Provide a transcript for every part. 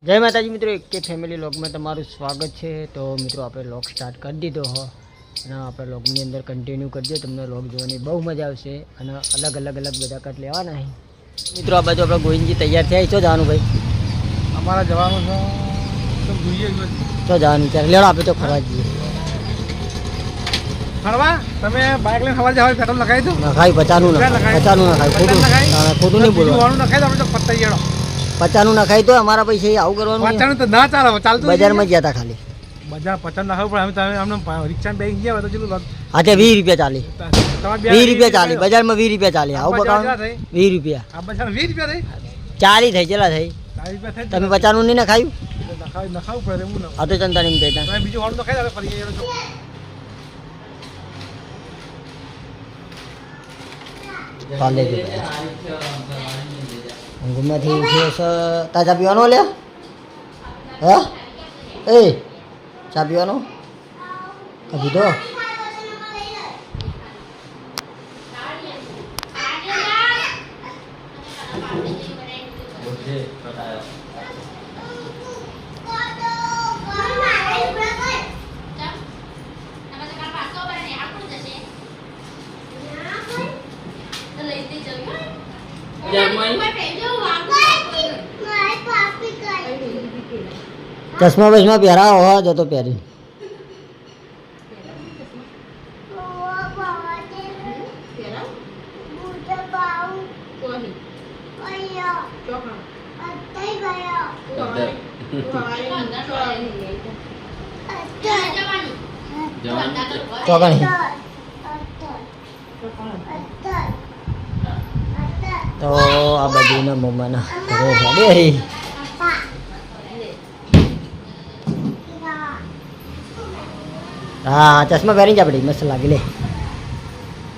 જય માતાજી મિત્રો, એક કે ફેમિલી વ્લોગમાં તમારું સ્વાગત છે। તો મિત્રો આપણે વ્લોગ સ્ટાર્ટ કરી દીધો હો અને આપણે વ્લોગની અંદર કન્ટિન્યુ કરજો। તમને વ્લોગ જોવાની બહુ મજા આવશે અને અલગ અલગ બધા કટ લેવાના છે। મિત્રો આ બાજુ આપણે ગોવિંદજી તૈયાર થયા છો જવાનું ભાઈ? અમારા જવાનું છે તો જવાનું ત્યારે લેડો આપણે તો ફરવા જઈએ। ફરવા તમે બાઇક લઈને સવારે જવા પેટ્રોલ લખાવી દો। નખાય 50 નું ખોટું નહીં બોલવાનું। નખાઈ દો આપણે તો પત્તા ગયેલો 50 નું નખાય તો અમારા પૈસા આવું કરવાનું। 50 તો ના ચાલે, ચાલતું બજારમાં ગયા હતા ખાલી બજાર 50 નાખવું પડે। અમે રિક્ષા બેસી ગયા તો ચેલું હા તે 20 રૂપિયા ચાલે, 20 રૂપિયા ચાલે બજારમાં 20 રૂપિયા ચાલે। આવું પકડવાનું 20 રૂપિયા આ બજાર 20 રૂપિયા થઈ 40 થઈ ચેલા થઈ 40 રૂપિયા થઈ। તમે 50 નું નહીં નખાયું? નખાવું પડે હું આ તો ચંતા નહીં કહેતા બીજું વાળું નખાઈ દે ફરી ગયેલો છો। ચાલે ઊંઘમાંથી ઉઠ્યો છે તા ચા પીવાનો લે? હે એ ચા પીવાનો પીધો? ચશ્મા બસમાં પહેરા હોવા જતો પહેરી ચોકણી તો આ બધીના મમ્માના ઘરે હા ચશ્મા પહેરી જા પડી મસ્ત લાગે લે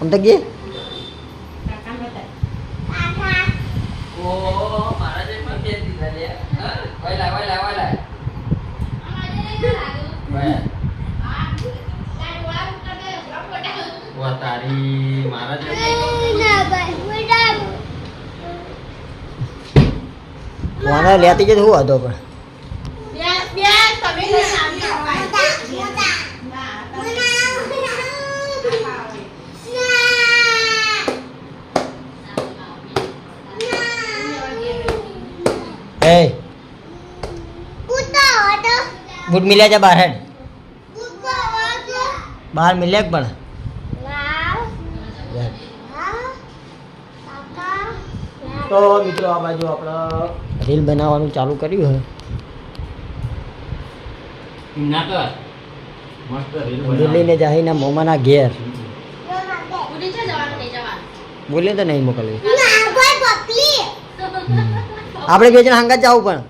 આમ તો ગયે વાના લેતી જતો હું હતો પણ બુટ મિલ્યા છે બહાર હેડ બહાર મિલ્યા પણ તો મિત્રો આ બાજુ આપણે રીલ બનાવવાનું ચાલુ કર્યું છે દિલ્હીને જાહીના મોમાના ઘેર બોલે તો નહીં મોકલવી આપણે બે જણા હંગાત જવું પણ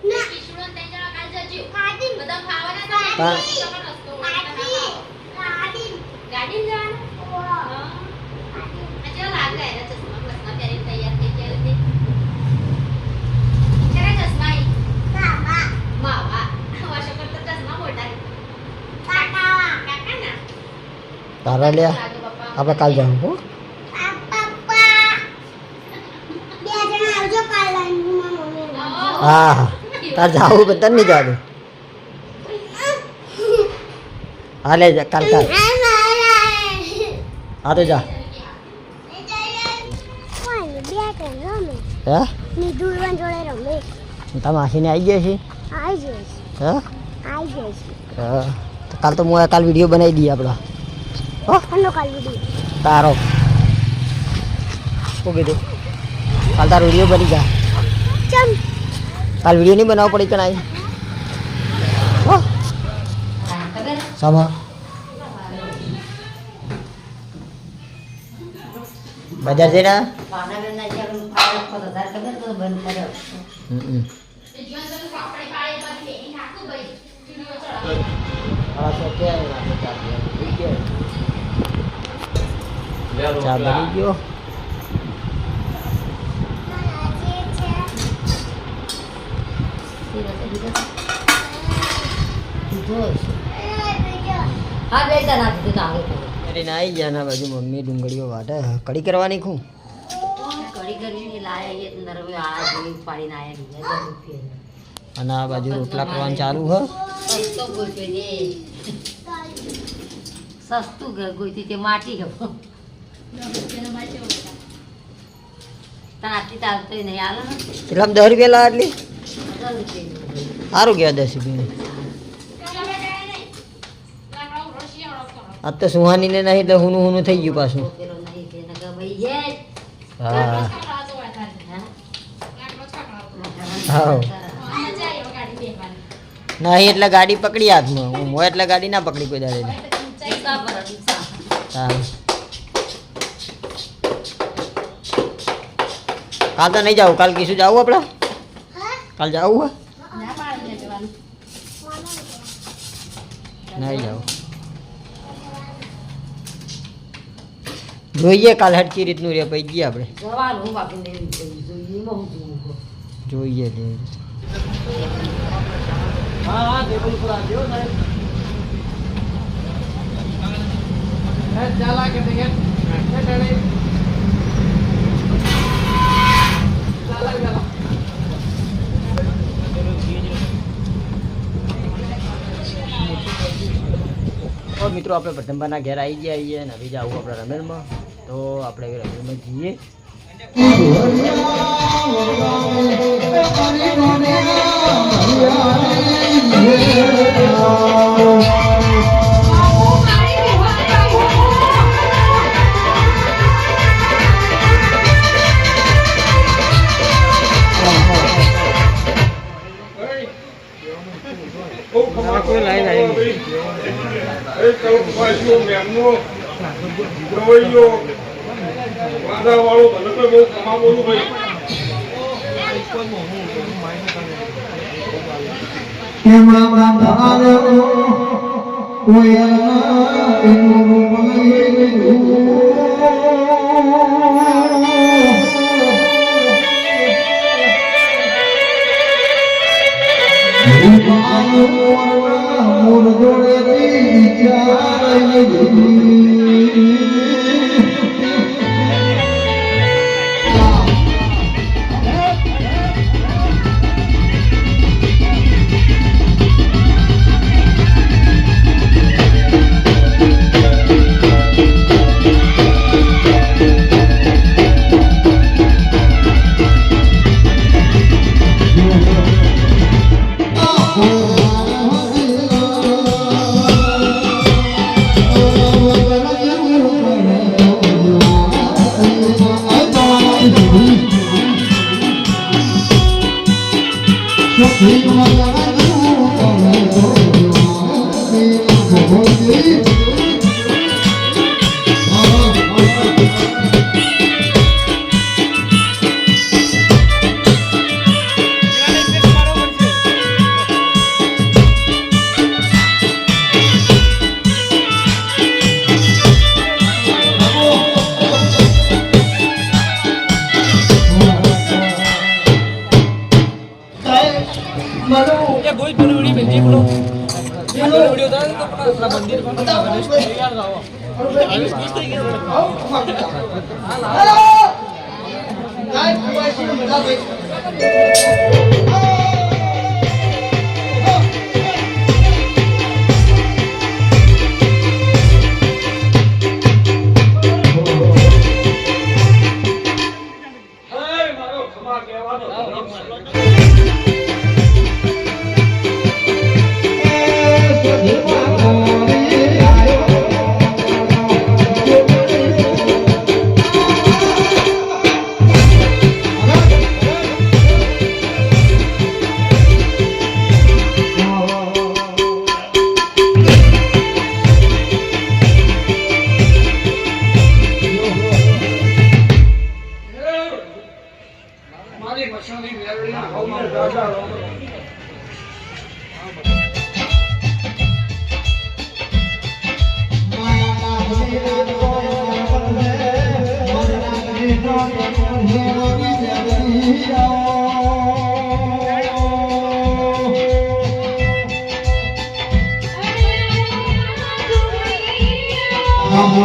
તારા લે આપણે કાલ જાઉં હો હા હા તાર જાવું પણ તને નહીં જવા દે હા લે કાલ હા તો જા તારા માસીને આવી ગયા છે હા તો કાલ તો હું કાલ વિડીયો બનાવી દઈએ આપણા તારો શું કીધું કાલ તારો વિડીયો બની જા કાલ વિડીયો નહીં બનાવવો પડી કે નહીં સામા બજાર જઈને ચા બની ગયો આવી ગયા બાજુ મમ્મી ડુંગળીઓ વાટે કડી કરવાની ખું કડી કરી લાયા નરવે આ પાડીને આયા અને આ બાજુ રોટલા કરવાનું ચાલુ હ સસ્તું ઘર ગોઈતી તે માટી હો તાતી તાલતો નહીં આલો ને કેટલા 10 રૂપિયા લાવ એટલી સારું કહેવાય 10 રૂપિયા આ તો સુહાનીને નહીં એટલે હુનું હુનું થઈ ગયું પાછું પેલો નહીં કે નકર ભાઈ જે હા હા નહીં એટલે ગાડી પકડી હાથમાં હું હોય એટલે ગાડી ના પકડી કોઈ દાડે હા કાલ તો નહીં જાવું કાલ કીશું જાવું આપણે કાલ જાવું નહીં જાવું જોઈએ કાલ હટકી રીતનું રે પછી જઈએ આપણે જવાનું બાકી નહીં જોઈએ એમાં હું જોઉં જોઈએ હા હા ટેબલ ઉપર આવજો સાહેબ ચાલા કે ચાલા મિત્રો આપણે પ્રથમભાઈના ઘેર આવી ગયા છીએ અને હવે જાવું આપણે રમેલમાં તો આપણે રમેલમાં જઈએ કોઈ લાઈન આવી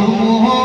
Oh